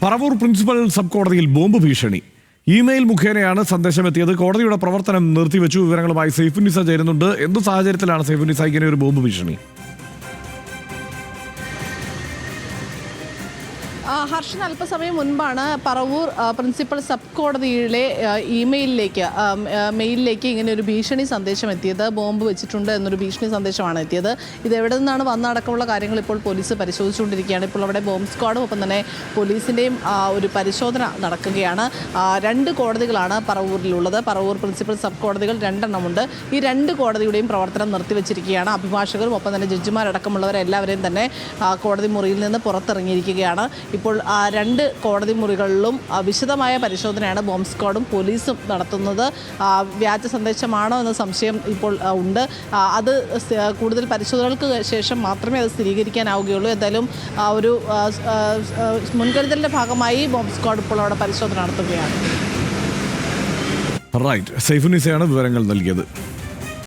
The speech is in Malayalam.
പറവൂർ പ്രിൻസിപ്പൽ സബ് കോടതിയിൽ ബോംബ് ഭീഷണി. ഇമെയിൽ മുഖേനയാണ് സന്ദേശം എത്തിയത്. കോടതിയുടെ പ്രവർത്തനം നിർത്തിവെച്ചു. വിവരങ്ങളുമായി സൈഫുന്നിസ ചേരുന്നുണ്ട്. എന്ത് സാഹചര്യത്തിലാണ് സൈഫുന്നിസ ഇങ്ങനെ ഒരു ബോംബ് ഭീഷണി? ഹർഷൻ, അല്പസമയം മുൻപാണ് പറവൂർ പ്രിൻസിപ്പൽ സബ് കോടതിയിലെ മെയിലിലേക്ക് ഇങ്ങനെ ഒരു ഭീഷണി സന്ദേശം എത്തിയത്. ബോംബ് വെച്ചിട്ടുണ്ട് എന്നൊരു ഭീഷണി സന്ദേശമാണ് എത്തിയത്. ഇത് എവിടെ നിന്നാണ് വന്നടക്കമുള്ള കാര്യങ്ങൾ ഇപ്പോൾ പോലീസ് പരിശോധിച്ചുകൊണ്ടിരിക്കുകയാണ്. ഇപ്പോൾ അവിടെ ബോംബ് സ്ക്വാഡും ഒപ്പം തന്നെ പോലീസിൻ്റെയും ഒരു പരിശോധന നടക്കുകയാണ്. 2 കോടതികളാണ് പറവൂരിലുള്ളത്. പറവൂർ പ്രിൻസിപ്പൽ സബ് കോടതികൾ 2 എണ്ണമുണ്ട്. ഈ 2 കോടതിയുടെയും പ്രവർത്തനം നിർത്തിവെച്ചിരിക്കുകയാണ്. അഭിഭാഷകരും ഒപ്പം തന്നെ ജഡ്ജിമാരടക്കമുള്ളവരെല്ലാവരെയും തന്നെ കോടതി മുറിയിൽ നിന്ന് പുറത്തിറങ്ങിയിരിക്കുകയാണ്. ഇപ്പോൾ 2 കോടതി മുറികളിലും വിശദമായ പരിശോധനയാണ് ബോംബ് സ്ക്വാഡും പോലീസും നടത്തുന്നത്. വ്യാജ സന്ദേശമാണോ എന്ന സംശയം ഇപ്പോൾ ഉണ്ട്. അത് കൂടുതൽ പരിശോധനകൾക്ക് ശേഷം മാത്രമേ അത് സ്ഥിരീകരിക്കാനാവുകയുള്ളൂ. എന്തായാലും ഒരു മുൻകരുതലിൻ്റെ ഭാഗമായി ബോംബ് സ്ക്വാഡ് ഇപ്പോൾ അവിടെ പരിശോധന നടത്തുകയാണ്. റൈറ്റ്, സൈഫുന്നിസയാണ് വിവരങ്ങൾ നൽകിയത്.